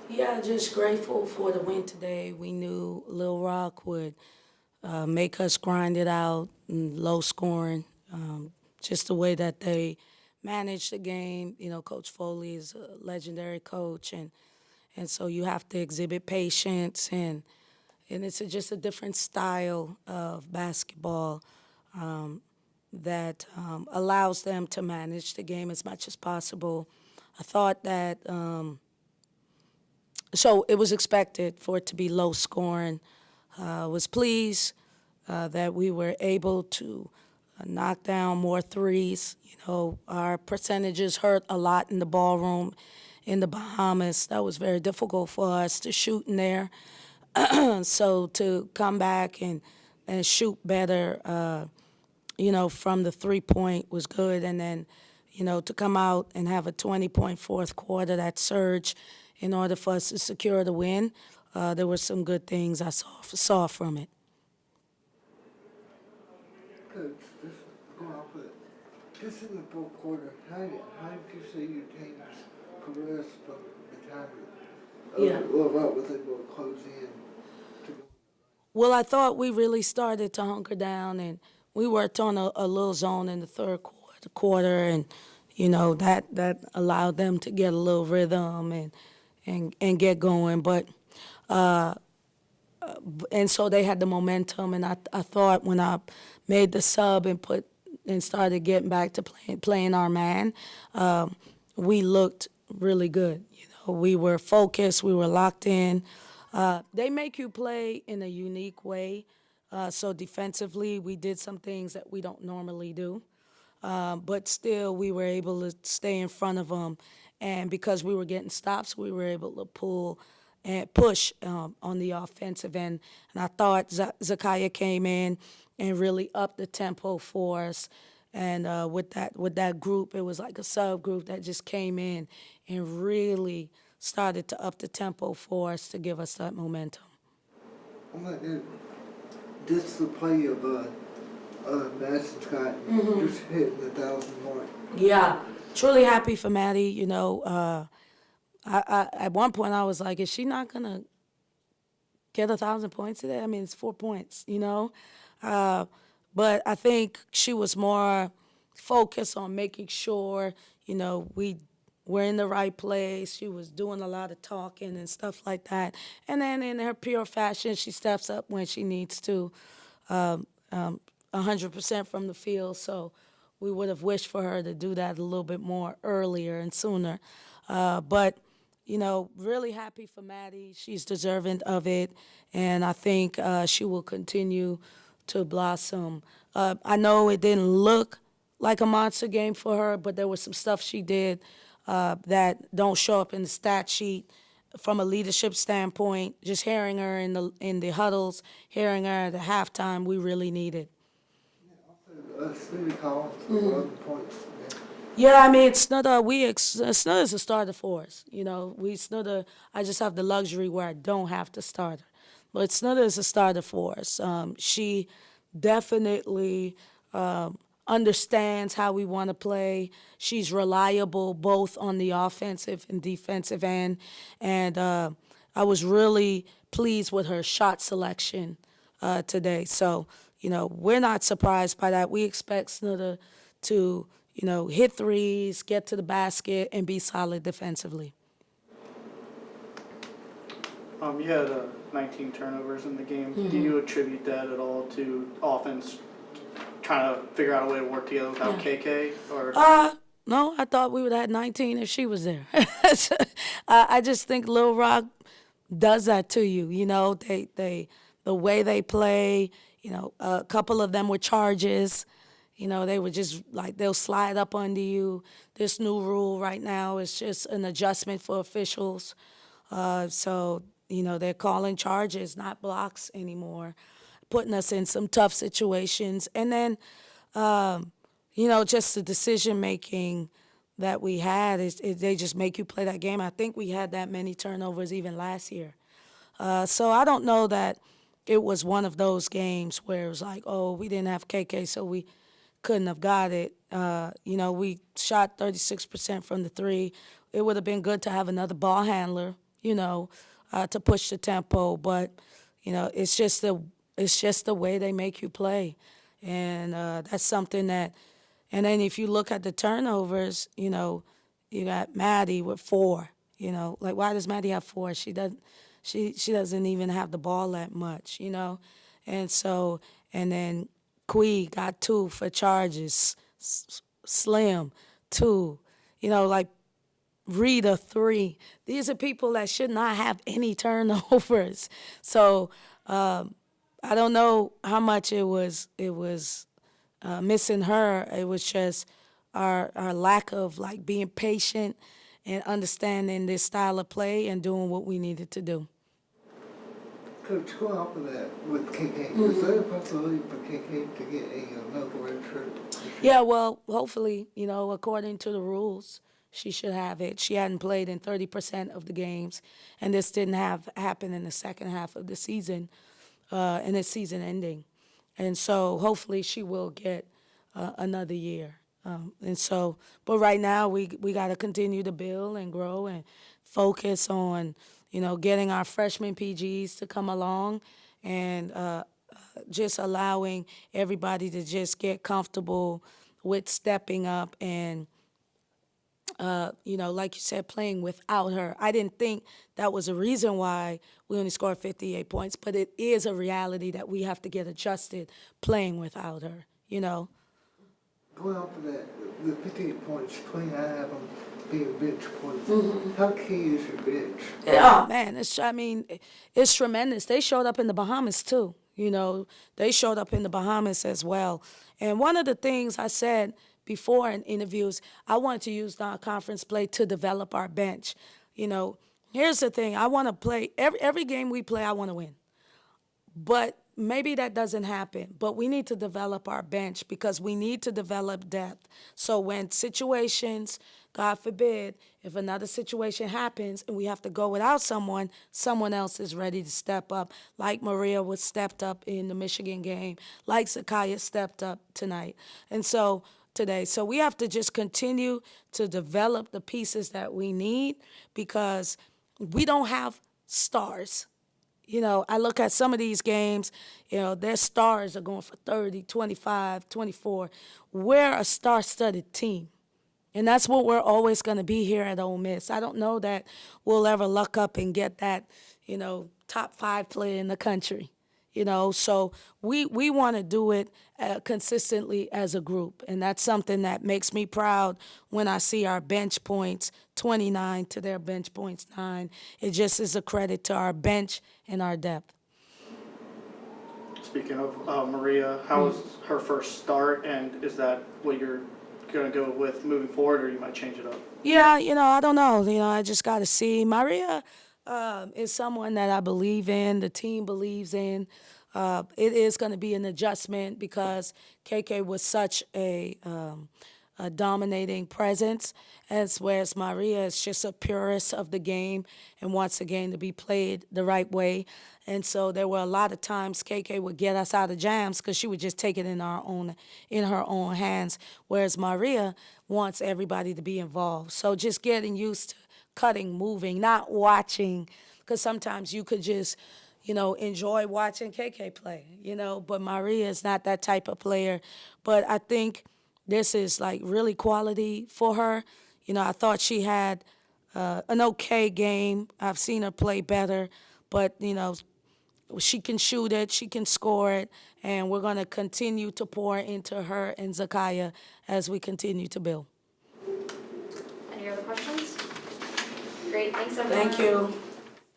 Yeah, just grateful for the win today. We knew Lil Rock would make us grind it out, and low scoring. Just the way that they manage the game. You know, Coach Foley is a legendary coach, and so you have to exhibit patience, and it's just a different style of basketball that allows them to manage the game as much as possible. I thought that. So it was expected for it to be low scoring. Was pleased that we were able to knock down more threes. You know, our percentages hurt a lot in the ballroom in the Bahamas. That was very difficult for us to shoot in there. So to come back and shoot better, you know, from the 3 point was good. And then, you know, to come out and have a 20-point fourth quarter, that surge in order for us to secure the win, there were some good things I saw from it. Coach, this going off of this in the fourth quarter. How did you see your teams progress from the time that Yeah. Rock was able to close in? To, Well, I thought we really started to hunker down, and we worked on a little zone in the third quarter, and you know that allowed them to get a little rhythm and get going. But and so they had the momentum, and I thought when I made the sub and started getting back to playing our man, we looked really good. You know, we were focused, we were locked in. They make you play in a unique way. So defensively, we did some things that we don't normally do. But still, we were able to stay in front of them. And because we were getting stops, we were able to pull and push on the offensive end. And I thought Zakiya came in and really upped the tempo for us. And with that group, it was like a subgroup that just came in and really started to up the tempo for us to give us that momentum. I'm like, this the play of Madison Scott just hitting the 1,000 mark. Yeah, truly happy for Maddie. You know, I at one point I was like, is she not gonna get 1,000 points today? I mean, it's 4 points. You know, uh, but I think she was more focused on making sure you know we were in the right place. She was doing a lot of talking and stuff like that. And then in her pure fashion, she steps up when she needs to. Um, um, 100% from the field. So we would have wished for her to do that a little bit more earlier and sooner. But you know, really happy for Maddie. She's deserving of it, and I think she will continue to blossom. I know it didn't look like a monster game for her, but there was some stuff she did that don't show up in the stat sheet from a leadership standpoint. Just hearing her in the huddles, hearing her at the halftime, we really needed. Smoothie Collins with 11 points. Yeah, I mean, Snudder's a starter for us. You know, I just have the luxury where I don't have to start her. But Snudder is a starter for us. She definitely understands how we want to play. She's reliable both on the offensive and defensive end. And I was really pleased with her shot selection today. So, you know, we're not surprised by that. We expect Snudder to, you know, hit threes, get to the basket, and be solid defensively. You had 19 turnovers in the game. Do you attribute that at all to offense trying to figure out a way to work together without KK? Or No, I thought we would have had 19 if she was there. I just think Lil Rock does that to you. You know, the way they play. You know, a couple of them were charges. You know, they were just like they'll slide up under you. This new rule right now is just an adjustment for officials. So you know they're calling charges, not blocks anymore, putting us in some tough situations. And then you know, just the decision making that we had they just make you play that game. I think we had that many turnovers even last year. So I don't know that it was one of those games where it was like, oh, we didn't have KK, so we couldn't have got it. You know, we shot 36% from the three. It would have been good to have another ball handler. to push the tempo. But, it's just the way they make you play. And that's something that, and then if you look at the turnovers, you got Maddie with 4. Like, why does Maddie have 4? She doesn't even have the ball that much, And so, and then Quee got 2 for charges, Slim 2, like Rita 3. These are people that should not have any turnovers. So I don't know how much it was missing her. It was just our lack of like being patient and understanding this style of play and doing what we needed to do. Coach, going off of that with KK, is there a possibility for KK to get another red shirt? Yeah, well, hopefully, according to the rules, she should have it. She hadn't played in 30% of the games, and this didn't happen in the second half of the season, and it's season ending. And so hopefully she will get another year. But right now we got to continue to build and grow and focus on, getting our freshman PGs to come along and just allowing everybody to just get comfortable with stepping up and, like you said, playing without her. I didn't think that was a reason why we only scored 58 points, but it is a reality that we have to get adjusted playing without her, Going off of that, the 58 points, 29 of them being bench points. How key is your bench? Oh, man, it's tremendous. They showed up in the Bahamas, too. They showed up in the Bahamas as well. And one of the things I said before in interviews, I wanted to use non-conference play to develop our bench. Here's the thing. I want to play, every game we play, I want to win. But maybe that doesn't happen, but we need to develop our bench because we need to develop depth. So when situations, God forbid, if another situation happens and we have to go without someone else is ready to step up, like Maria was stepped up in the Michigan game, like Zakaya stepped up tonight. And so today. So we have to just continue to develop the pieces that we need because we don't have stars. I look at some of these games, their stars are going for 30, 25, 24. We're a star-studded team. And that's what we're always going to be here at Ole Miss. I don't know that we'll ever luck up and get that, top 5 player in the country. So we want to do it consistently as a group. And that's something that makes me proud when I see our bench points, 29 to their bench points 9. It just is a credit to our bench and our depth. Speaking of Maria, how was her first start, and is that what you're going to go with moving forward, or you might change it up? Yeah, I don't know. I just got to see. Maria is someone that I believe in, the team believes in. It is going to be an adjustment because KK was such a dominating presence, whereas Maria is just a purist of the game and wants the game to be played the right way. And so there were a lot of times KK would get us out of jams because she would just take it in her own hands, whereas Maria wants everybody to be involved. So just getting used to cutting, moving, not watching, because sometimes you could just, enjoy watching KK play, but Maria is not that type of player. But I think this is like really quality for her. I thought she had an okay game. I've seen her play better, but, she can shoot it, she can score it, and we're going to continue to pour into her and Zakaya as we continue to build. Any other questions? Great, thanks everyone. Thank you.